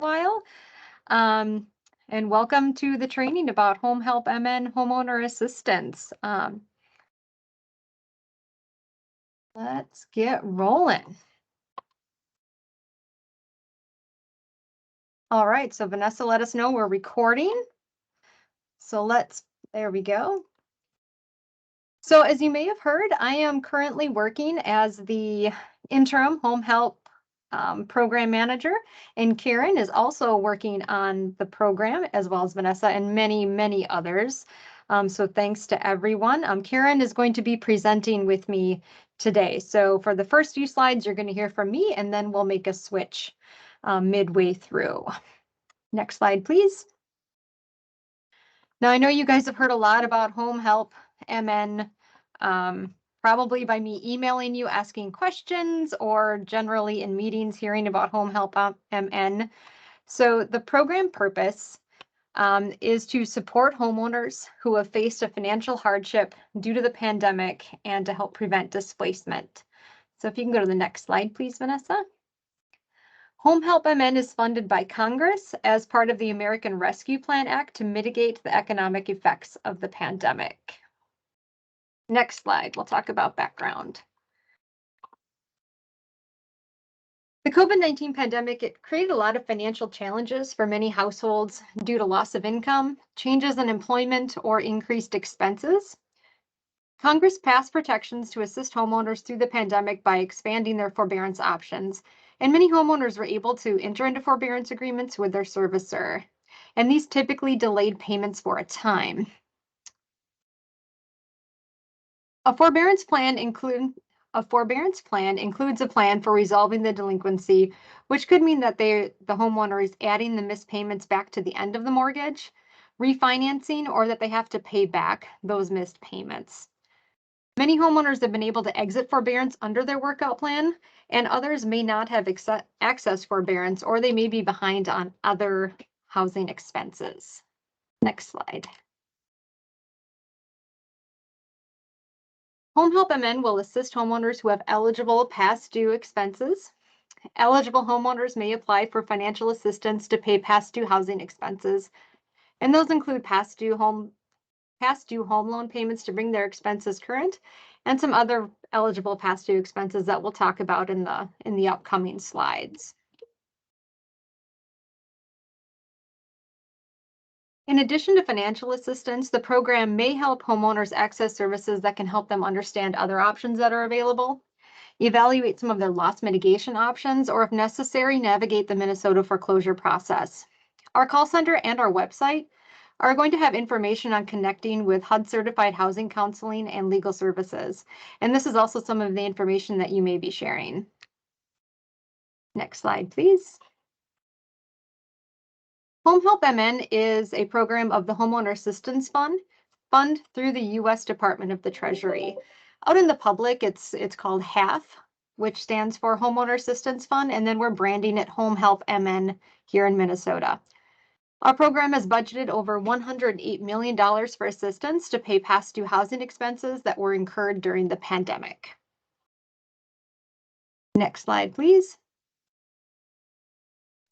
while. Um, and welcome to the training about HomeHelpMN homeowner assistance. Let's get rolling. All right, so Vanessa let us know we're recording. So there we go. So as you may have heard, I am currently working as the interim home help program manager, and Karen is also working on the program, as well as Vanessa and many, many others. So thanks to everyone. Karen is going to be presenting with me today. So for the first few slides, you're going to hear from me, and then we'll make a switch midway through. Next slide, please. Now, I know you guys have heard a lot about HomeHelpMN, probably by me emailing you, asking questions, or generally in meetings hearing about HomeHelpMN. So the program purpose is to support homeowners who have faced a financial hardship due to the pandemic and to help prevent displacement. So if you can go to the next slide, please, Vanessa. HomeHelpMN is funded by Congress as part of the American Rescue Plan Act to mitigate the economic effects of the pandemic. Next slide, we'll talk about background. The COVID-19 pandemic, it created a lot of financial challenges for many households due to loss of income, changes in employment, or increased expenses. Congress passed protections to assist homeowners through the pandemic by expanding their forbearance options, and many homeowners were able to enter into forbearance agreements with their servicer, and these typically delayed payments for a time. A forbearance plan includes a plan for resolving the delinquency, which could mean that the homeowner is adding the missed payments back to the end of the mortgage, refinancing, or that they have to pay back those missed payments. Many homeowners have been able to exit forbearance under their workout plan, and others may not have access forbearance, or they may be behind on other housing expenses. Next slide. HomeHelpMN will assist homeowners who have eligible past due expenses. Eligible homeowners may apply for financial assistance to pay past due housing expenses, and those include past due home loan payments to bring their expenses current, and some other eligible past due expenses that we'll talk about in the upcoming slides. In addition to financial assistance, the program may help homeowners access services that can help them understand other options that are available, evaluate some of their loss mitigation options, or if necessary, navigate the Minnesota foreclosure process. Our call center and our website are going to have information on connecting with HUD certified housing counseling and legal services. And this is also some of the information that you may be sharing. Next slide, please. HomeHelpMN is a program of the Homeowner Assistance Fund through the U.S. Department of the Treasury. Out in the public, it's called HAF, which stands for Homeowner Assistance Fund, and then we're branding it HomeHelpMN here in Minnesota. Our program has budgeted over $108 million for assistance to pay past due housing expenses that were incurred during the pandemic. Next slide, please.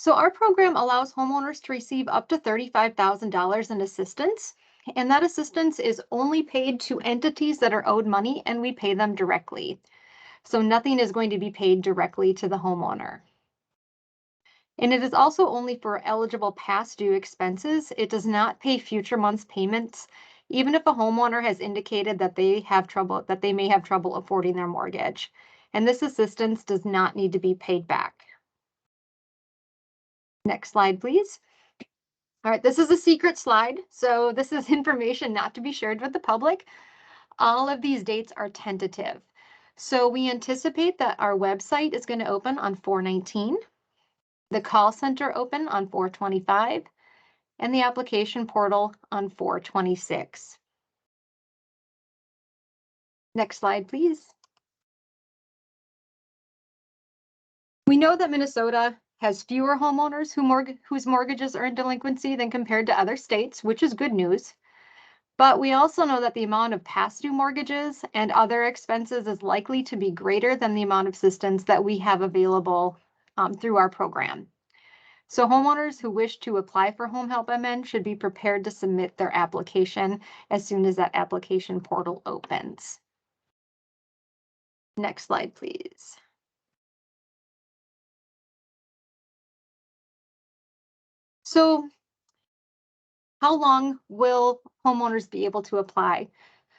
So our program allows homeowners to receive up to $35,000 in assistance, and that assistance is only paid to entities that are owed money, and we pay them directly. So nothing is going to be paid directly to the homeowner. And it is also only for eligible past due expenses. It does not pay future months' payments, even if a homeowner has indicated that they may have trouble affording their mortgage. And this assistance does not need to be paid back. Next slide, please. All right, this is a secret slide, so this is information not to be shared with the public. All of these dates are tentative. So we anticipate that our website is going to open on 4/19, the call center open on 4/25, and the application portal on 4/26. Next slide, please. We know that Minnesota has fewer homeowners whose mortgages are in delinquency than compared to other states, which is good news. But we also know that the amount of past due mortgages and other expenses is likely to be greater than the amount of assistance that we have available through our program. So homeowners who wish to apply for HomeHelpMN should be prepared to submit their application as soon as that application portal opens. Next slide, please. So how long will homeowners be able to apply?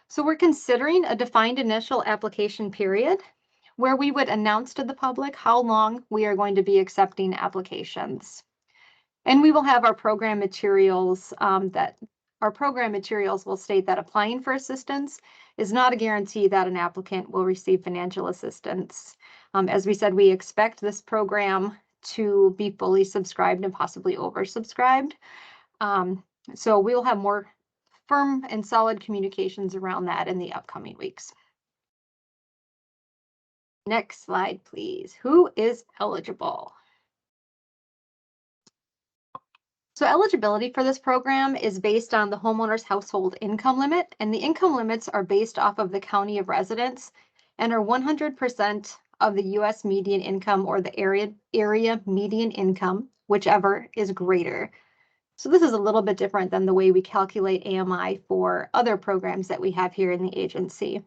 So we're considering a defined initial application period where we would announce to the public how long we are going to be accepting applications. And we will have our program materials will state that applying for assistance is not a guarantee that an applicant will receive financial assistance. As we said, we expect this program to be fully subscribed and possibly oversubscribed. So we'll have more firm and solid communications around that in the upcoming weeks. Next slide, please. Who is eligible? So eligibility for this program is based on the homeowner's household income limit, and the income limits are based off of the county of residence and are 100% of the US median income or the area median income, whichever is greater. So this is a little bit different than the way we calculate AMI for other programs that we have here in the agency.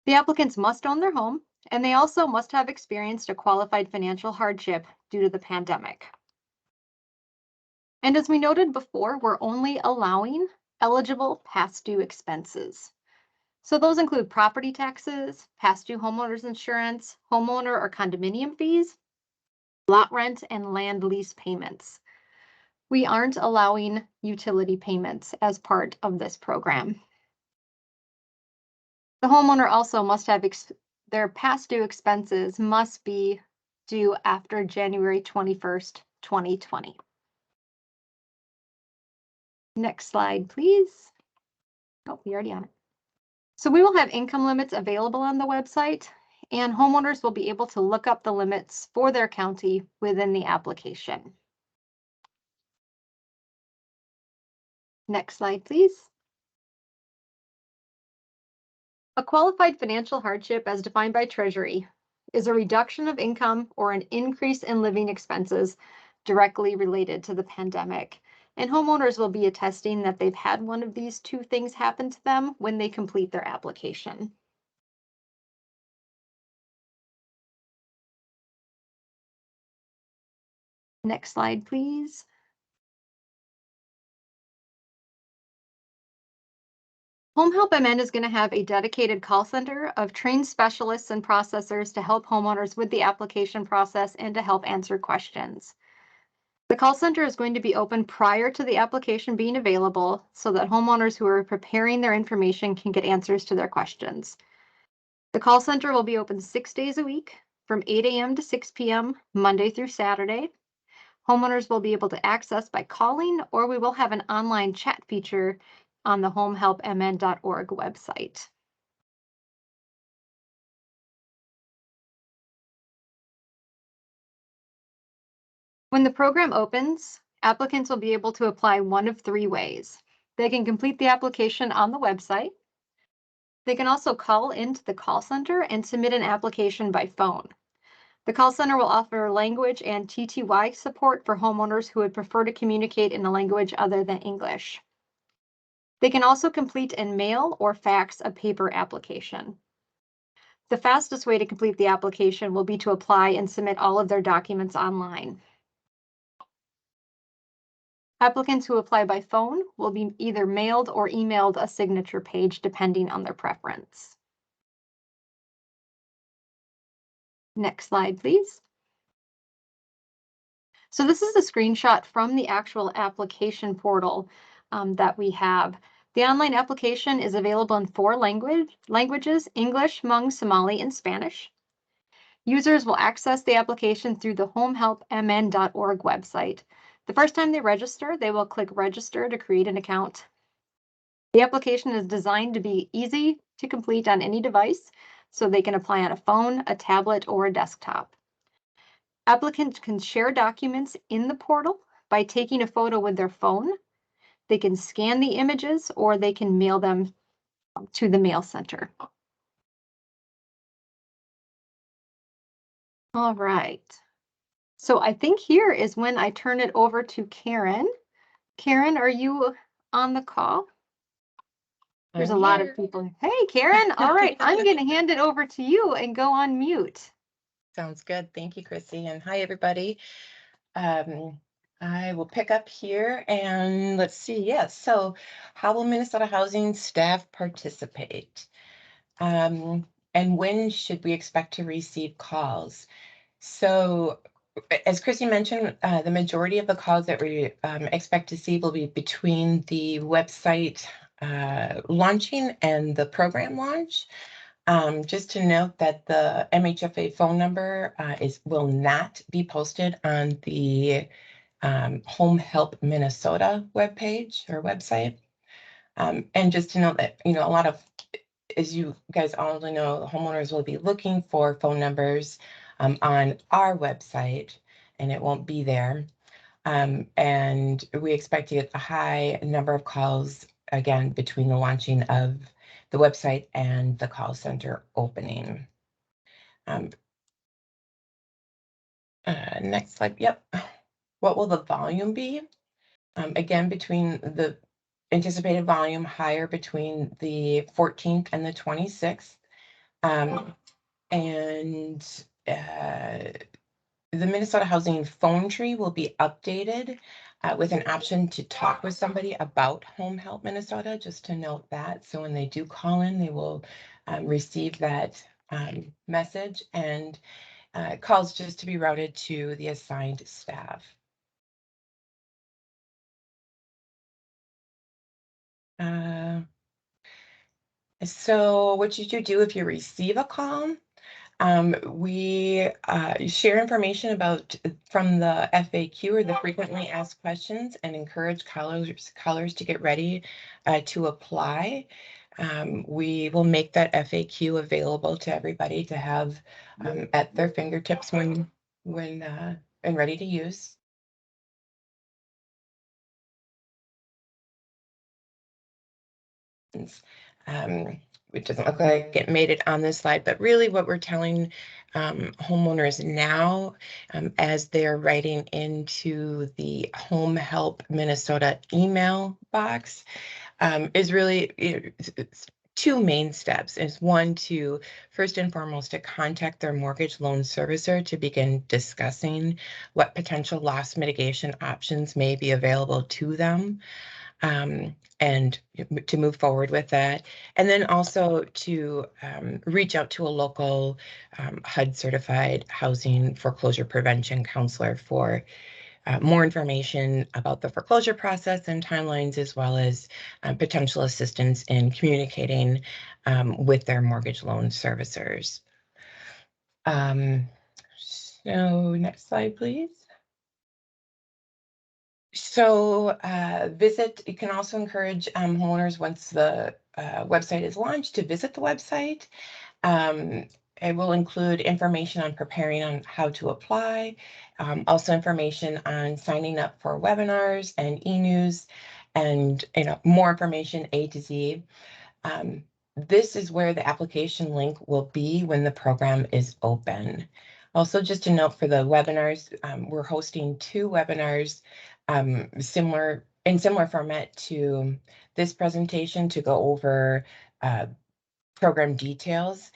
The applicants must own their home, and they also must have experienced a qualified financial hardship due to the pandemic. And as we noted before, we're only allowing eligible past due expenses. So those include property taxes, past due homeowners insurance, homeowner or condominium fees, lot rent, and land lease payments. We aren't allowing utility payments as part of this program. The homeowner also must have their past due expenses must be due after January 21st, 2020. Next slide, please. Oh, we already on it. So we will have income limits available on the website, and homeowners will be able to look up the limits for their county within the application. Next slide, please. A qualified financial hardship as defined by Treasury is a reduction of income or an increase in living expenses directly related to the pandemic. And homeowners will be attesting that they've had one of these two things happen to them when they complete their application. Next slide, please. HomeHelpMN is going to have a dedicated call center of trained specialists and processors to help homeowners with the application process and to help answer questions. The call center is going to be open prior to the application being available so that homeowners who are preparing their information can get answers to their questions. The call center will be open 6 days a week from 8 a.m. to 6 p.m. Monday through Saturday. Homeowners will be able to access by calling, or we will have an online chat feature on the homehelpmn.org website. When the program opens, applicants will be able to apply one of three ways. They can complete the application on the website. They can also call into the call center and submit an application by phone. The call center will offer language and TTY support for homeowners who would prefer to communicate in a language other than English. They can also complete and mail or fax a paper application. The fastest way to complete the application will be to apply and submit all of their documents online. Applicants who apply by phone will be either mailed or emailed a signature page depending on their preference. Next slide, please. So this is a screenshot from the actual application portal that we have. The online application is available in 4 languages, English, Hmong, Somali, and Spanish. Users will access the application through the homehelpmn.org website. The first time they register, they will click register to create an account. The application is designed to be easy to complete on any device, so they can apply on a phone, a tablet, or a desktop. Applicants can share documents in the portal by taking a photo with their phone. They can scan the images or they can mail them to the mail center. All right. So I think here is when I turn it over to Karen. Karen, are you on the call? There's a I'm lot of here. people. Hey, Karen. All right, I'm going to hand it over to you and go on mute. Sounds good. Thank you, Chrissy. And hi, everybody. Um, I will pick up here and let's see. Yes. So how will Minnesota Housing staff participate? And when should we expect to receive calls? So as Chrissy mentioned, the majority of the calls that we expect to see will be between the website launching and the program launch. Just to note that the MHFA phone number will not be posted on the Home Help Minnesota webpage or website. And just to note that, a lot of, as you guys all know, homeowners will be looking for phone numbers on our website, and it won't be there. And we expect to get a high number of calls, again, between the launching of the website and the call center opening. Um, Next slide. Yep. What will the volume be? Again, between the anticipated volume higher between the 14th and the 26th. And the Minnesota Housing phone tree will be updated with an option to talk with somebody about Home Help Minnesota, just to note that. So when they do call in, they will receive that message, and calls just to be routed to the assigned staff. So what should you do if you receive a call? We share information about from the FAQ or the frequently asked questions and encourage callers to get ready to apply. We will make that FAQ available to everybody to have at their fingertips when and ready to use. Um, it doesn't look like it made it on this slide, but really what we're telling homeowners now as they're writing into the Home Help Minnesota email box is really it's two main steps. Is one, to first and foremost to contact their mortgage loan servicer to begin discussing what potential loss mitigation options may be available to them. And to move forward with that. And then also to reach out to a local HUD certified housing foreclosure prevention counselor for more information about the foreclosure process and timelines, as well as potential assistance in communicating with their mortgage loan servicers. So next slide, please. So you can also encourage homeowners once the website is launched to visit the website. It will include information on preparing on how to apply, also information on signing up for webinars and eNews, and more information A to Z. This is where the application link will be when the program is open. Also, just a note for the webinars, we're hosting 2 webinars similar format to this presentation to go over program details.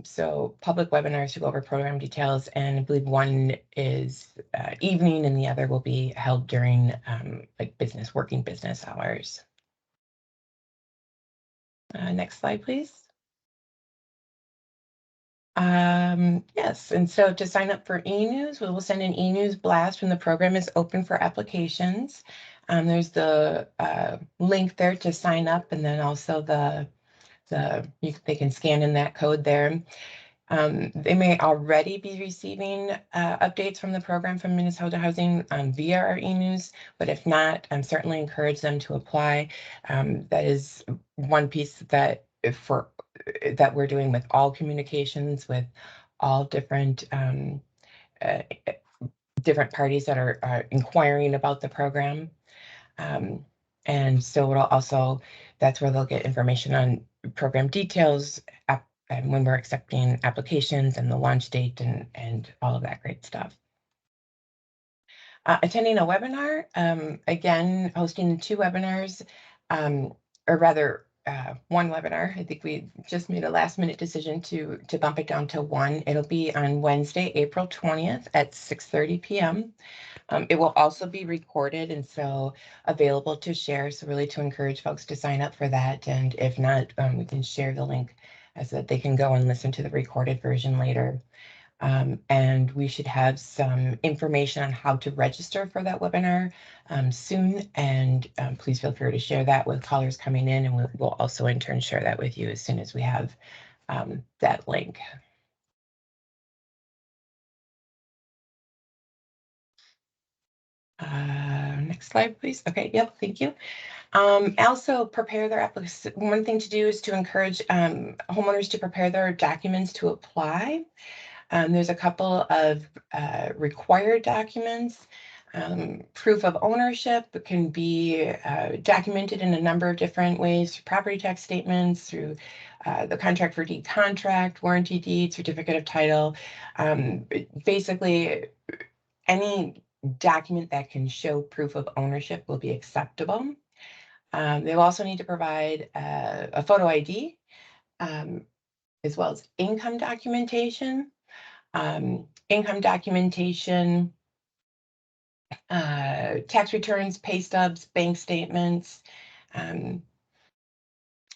So public webinars to go over program details, and I believe one is evening and the other will be held during like working business hours. Next slide, please. Yes, and so to sign up for eNews, we will send an eNews blast when the program is open for applications. There's the link there to sign up, and then also they can scan in that code there. They may already be receiving updates from the program from Minnesota Housing via our eNews, but if not, certainly encourage them to apply. That is one piece that we're doing with all communications with all different uh, different parties that are inquiring about the program. And so that's where they'll get information on program details and when we're accepting applications and the launch date and all of that great stuff. Attending a webinar, again, hosting 2 webinars, or rather, one webinar. I think we just made a last minute decision to bump it down to 1. It'll be on Wednesday, April 20th at 6:30 p.m. It will also be recorded and so available to share. So really to encourage folks to sign up for that. And if not, we can share the link so that they can go and listen to the recorded version later. And we should have some information on how to register for that webinar soon. And please feel free to share that with callers coming in, and we'll also in turn share that with you as soon as we have that link. Next slide, please. Okay, yep, thank you. Also prepare their application. One thing to do is to encourage homeowners to prepare their documents to apply. There's a couple of required documents. Proof of ownership can be documented in a number of different ways, through property tax statements, through the contract for deed contract, warranty deed, certificate of title. Basically, any document that can show proof of ownership will be acceptable. They'll also need to provide a photo ID, as well as income documentation. Income documentation, tax returns, pay stubs, bank statements,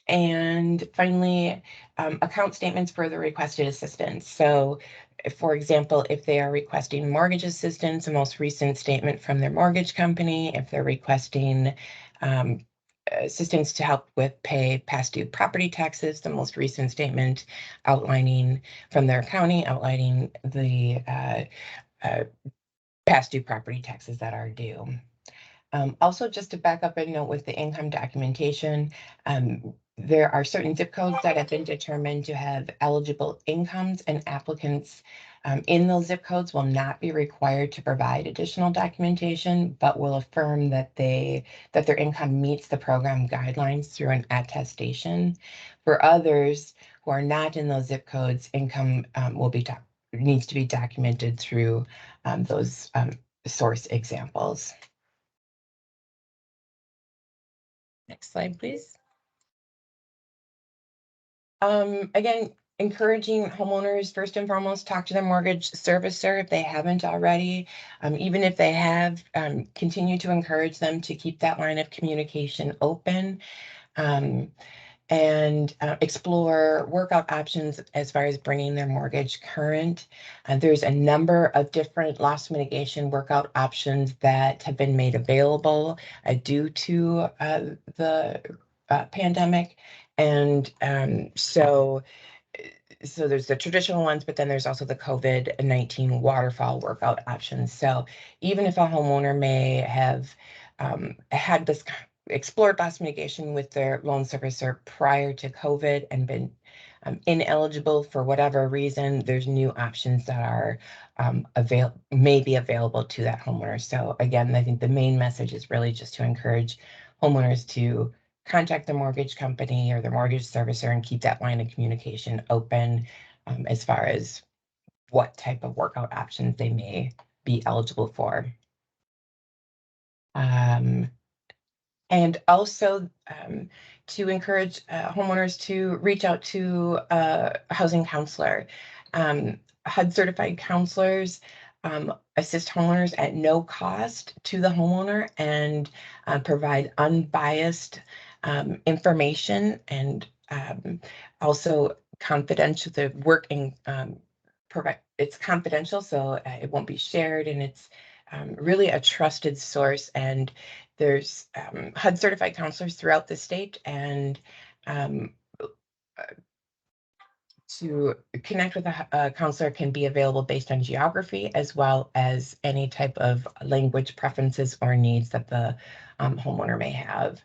and finally, account statements for the requested assistance. So, for example, if they are requesting mortgage assistance, the most recent statement from their mortgage company. If they're requesting assistance to help with pay past due property taxes, the most recent statement outlining from their county, outlining the past due property taxes that are due. Also, just to back up and note with the income documentation, there are certain zip codes that have been determined to have eligible incomes, and applicants in those zip codes will not be required to provide additional documentation, but will affirm that their income meets the program guidelines through an attestation. For others who are not in those zip codes, income needs to be documented through those source examples. Next slide, please. Again, encouraging homeowners, first and foremost, talk to their mortgage servicer if they haven't already. Even if they have, continue to encourage them to keep that line of communication open. And explore workout options as far as bringing their mortgage current. There's a number of different loss mitigation workout options that have been made available due to the pandemic. And so there's the traditional ones, but then there's also the COVID-19 waterfall workout options. So even if a homeowner may have had this explored loss mitigation with their loan servicer prior to COVID and been ineligible for whatever reason, there's new options that are may be available to that homeowner. So again, I think the main message is really just to encourage homeowners to contact their mortgage company or their mortgage servicer and keep that line of communication open as far as what type of workout options they may be eligible for. And also to encourage homeowners to reach out to a housing counselor. HUD certified counselors assist homeowners at no cost to the homeowner and provide unbiased information and also confidential. The working it's confidential, so it won't be shared, and it's really a trusted source. And there's HUD certified counselors throughout the state, and to connect with a counselor can be available based on geography as well as any type of language preferences or needs that the homeowner may have.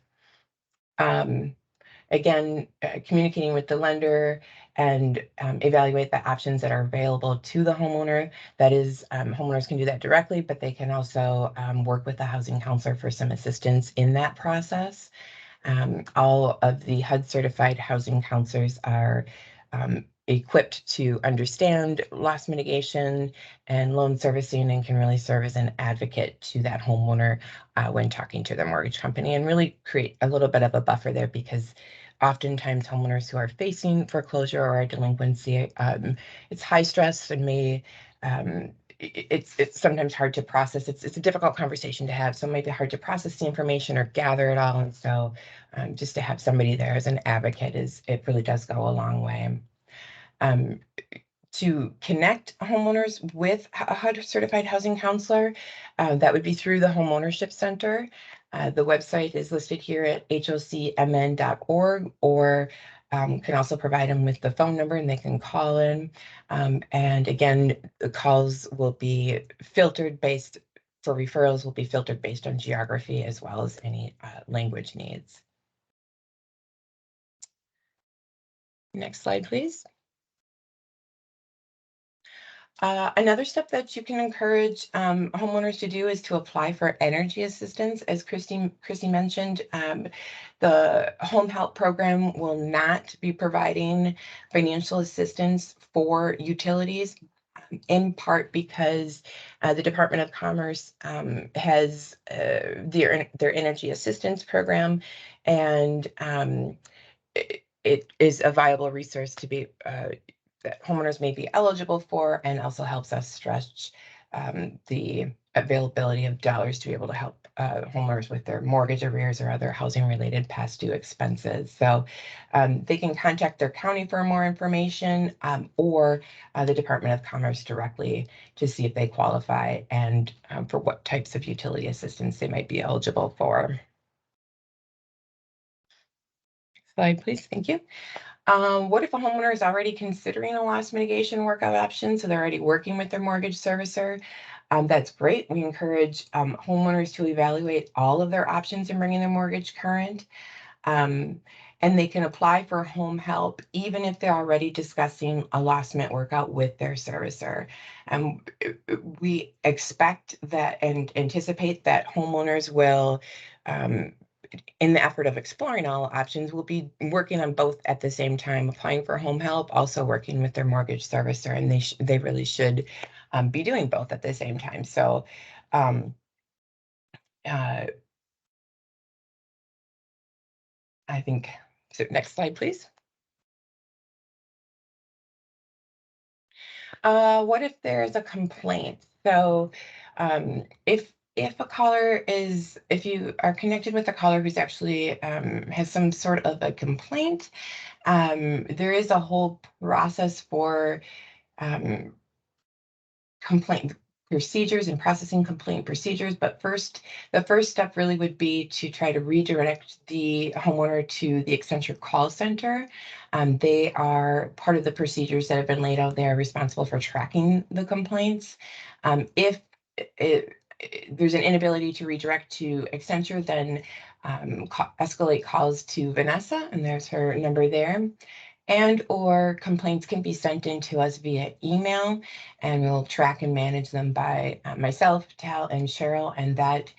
Again, communicating with the lender and evaluate the options that are available to the homeowner. That is, homeowners can do that directly, but they can also work with the housing counselor for some assistance in that process. All of the HUD certified housing counselors are equipped to understand loss mitigation and loan servicing, and can really serve as an advocate to that homeowner when talking to their mortgage company, and really create a little bit of a buffer there, because oftentimes homeowners who are facing foreclosure or delinquency, it's high stress and may it's sometimes hard to process. It's a difficult conversation to have, so it might be hard to process the information or gather it all. And so just to have somebody there as an advocate it really does go a long way. Um, to connect homeowners with a HUD certified housing counselor, that would be through the Home Ownership Center. The website is listed here at hocmn.org, or can also provide them with the phone number and they can call in. And again, the calls will be filtered based for referrals will be filtered based on geography as well as any language needs. Next slide, please. Another step that you can encourage homeowners to do is to apply for energy assistance. As Christy mentioned, the Home Help program will not be providing financial assistance for utilities, in part because the Department of Commerce has their energy assistance program, and it is a viable resource to be that homeowners may be eligible for, and also helps us stretch the availability of dollars to be able to help homeowners with their mortgage arrears or other housing related past due expenses. So they can contact their county for more information, or the Department of Commerce directly to see if they qualify and for what types of utility assistance they might be eligible for. Slide, please. Thank you. What if a homeowner is already considering a loss mitigation workout option? So they're already working with their mortgage servicer. That's great. We encourage homeowners to evaluate all of their options in bringing their mortgage current. And they can apply for home help even if they're already discussing a loss mit workout with their servicer. We expect that and anticipate that homeowners will, in the effort of exploring all options, will be working on both at the same time, applying for home help, also working with their mortgage servicer, and they really should be doing both at the same time. So I think, so next slide, please. What if there's a complaint? So if you are connected with a caller who's actually has some sort of a complaint, there is a whole process for complaint procedures and processing complaint procedures. But the first step really would be to try to redirect the homeowner to the Accenture call center. They are part of the procedures that have been laid out. They are responsible for tracking the complaints. If there's an inability to redirect to Accenture, then escalate calls to Vanessa, and there's her number there. And/or complaints can be sent in to us via email, and we'll track and manage them by myself, Tal, and Cheryl. And that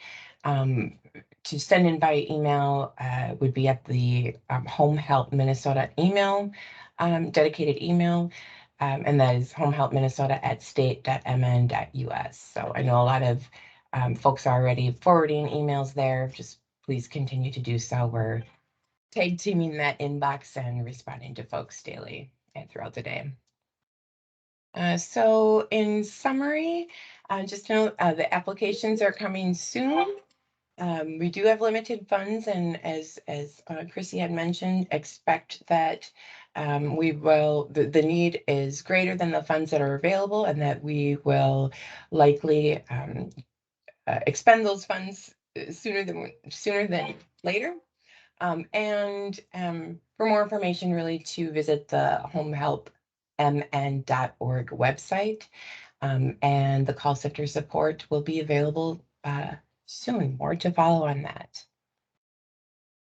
to send in by email would be at the Home Help Minnesota email, dedicated email. And that is homehelpminnesota@state.mn.us. So I know a lot of folks are already forwarding emails there. Just please continue to do so. We're tag teaming that inbox and responding to folks daily and throughout the day. So in summary, just know the applications are coming soon. We do have limited funds, and as Chrissy had mentioned, expect that the need is greater than the funds that are available, and that we will likely expend those funds sooner than later. And for more information, really to visit the homehelpmn.org website. And the call center support will be available soon. More to follow on that.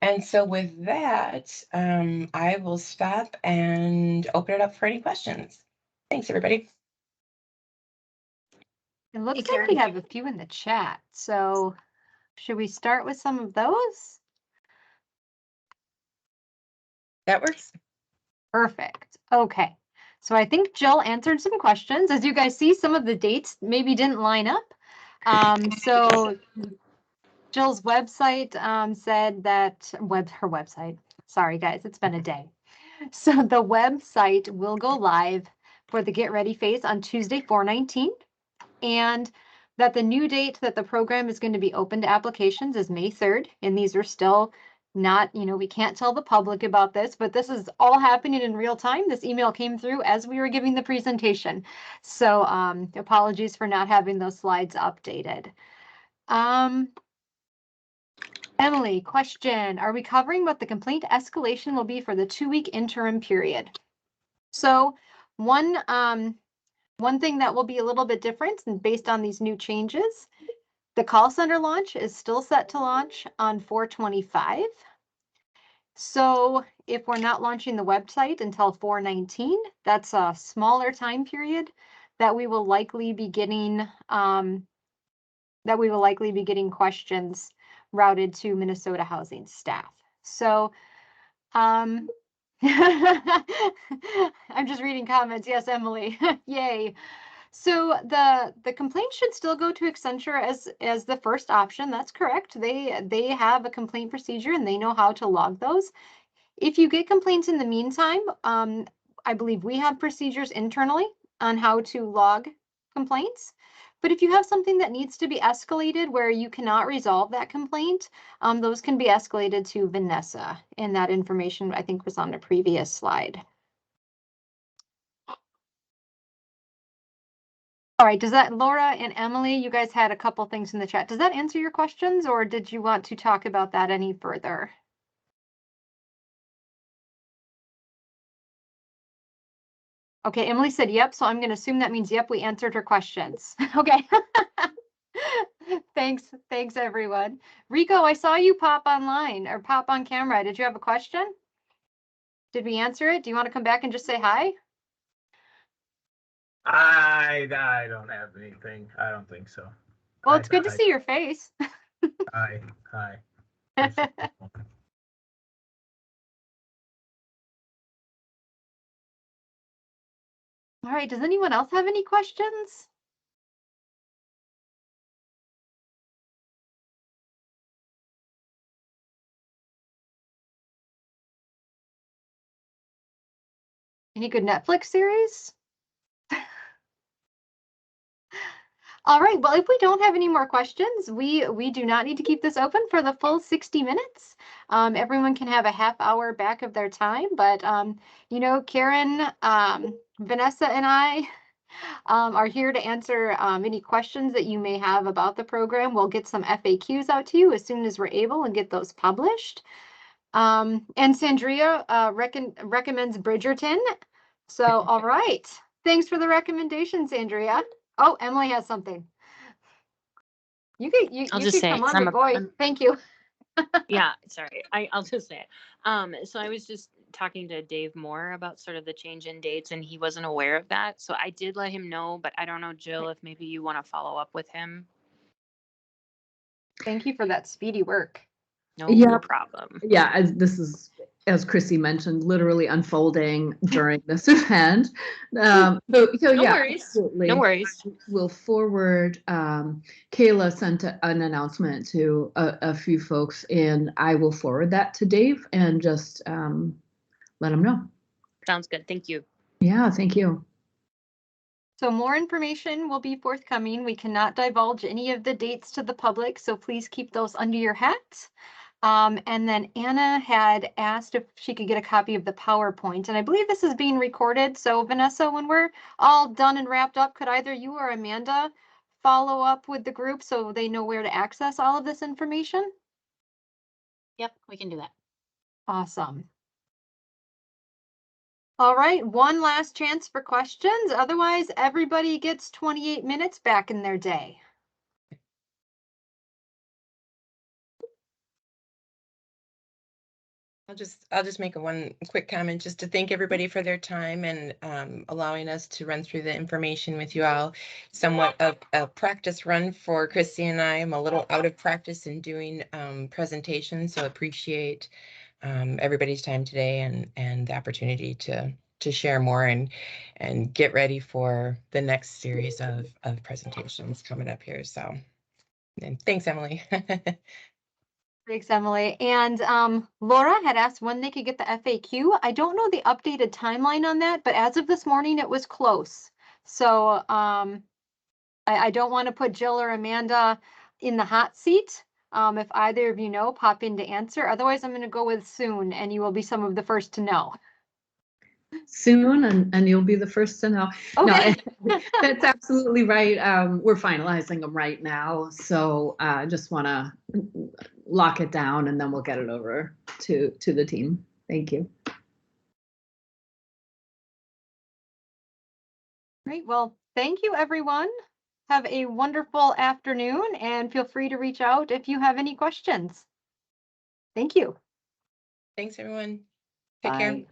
And so with that, I will stop and open it up for any questions. Thanks, everybody. It looks like we have a few in the chat. So should we start with some of those? That works. Perfect. Okay. So I think Jill answered some questions. As you guys see, some of the dates maybe didn't line up. So Jill's website said that her website. Sorry, guys, it's been a day. So the website will go live for the Get Ready phase on Tuesday, 4/19, and that the new date that the program is going to be open to applications is May 3rd. And these are still not, we can't tell the public about this, but this is all happening in real time. This email came through as we were giving the presentation. So apologies for not having those slides updated. Emily, question, are we covering what the complaint escalation will be for the 2-week interim period? So one thing that will be a little bit different and based on these new changes, the call center launch is still set to launch on 4/25. So if we're not launching the website until 4/19, that's a smaller time period that we will likely be getting questions routed to Minnesota Housing staff. So I'm just reading comments. Yes, Emily. Yay. So the complaint should still go to Accenture as the first option. That's correct. They have a complaint procedure and they know how to log those. If you get complaints in the meantime, I believe we have procedures internally on how to log complaints. But if you have something that needs to be escalated where you cannot resolve that complaint, those can be escalated to Vanessa. And that information, I think, was on the previous slide. All right, does that, Laura and Emily, you guys had a couple things in the chat. Does that answer your questions, or did you want to talk about that any further? Okay, Emily said yep, so I'm going to assume that means yep, we answered her questions. Okay. Thanks everyone. Rico, I saw you pop online or pop on camera. Did you have a question? Did we answer it? Do you want to come back and just say hi? I don't have anything. I don't think so. Well, it's good to see your face. Hi. All right, does anyone else have any questions? Any good Netflix series? All right, well, if we don't have any more questions, we do not need to keep this open for the full 60 minutes. Everyone can have a half hour back of their time, but Karen, Vanessa, and I are here to answer any questions that you may have about the program. We'll get some FAQs out to you as soon as we're able and get those published. And Sandria recommends Bridgerton. So, all right. Thanks for the recommendation, Sandria. Oh, Emily has something. You can come on, McCoy. Thank you. Yeah, sorry. I'll just say it. So I was just talking to Dave Moore about sort of the change in dates, and he wasn't aware of that. So I did let him know, but I don't know, Jill, if maybe you want to follow up with him. Thank you for that speedy work. No problem. Yeah, this is, as Chrissy mentioned, literally unfolding during this event. So no yeah, worries. absolutely. No worries. We'll forward. Kayla sent an announcement to a few folks, and I will forward that to Dave and just let him know. Sounds good. Thank you. Yeah, thank you. So more information will be forthcoming. We cannot divulge any of the dates to the public, so please keep those under your hat. And then Anna had asked if she could get a copy of the PowerPoint, and I believe this is being recorded. So Vanessa, when we're all done and wrapped up, could either you or Amanda follow up with the group so they know where to access all of this information? Yep, we can do that. Awesome. All right, one last chance for questions. Otherwise, everybody gets 28 minutes back in their day. I'll just make one quick comment just to thank everybody for their time and allowing us to run through the information with you all. Somewhat of a practice run for Christy and I. I'm a little out of practice in doing presentations, so appreciate everybody's time today and the opportunity to to share more and get ready for the next series of presentations coming up here. So, and thanks, Emily. Thanks, Emily. And Laura had asked when they could get the FAQ. I don't know the updated timeline on that, but as of this morning, it was close. So I don't want to put Jill or Amanda in the hot seat. If either of you know, pop in to answer. Otherwise, I'm going to go with soon, and you will be some of the first to know. Soon, and you'll be the first to know. Okay. No, that's absolutely right. We're finalizing them right now, so I just want to lock it down, and then we'll get it over to the team. Thank you. Great. Well, thank you, everyone. Have a wonderful afternoon, and feel free to reach out if you have any questions. Thank you. Thanks, everyone. Take care. Bye.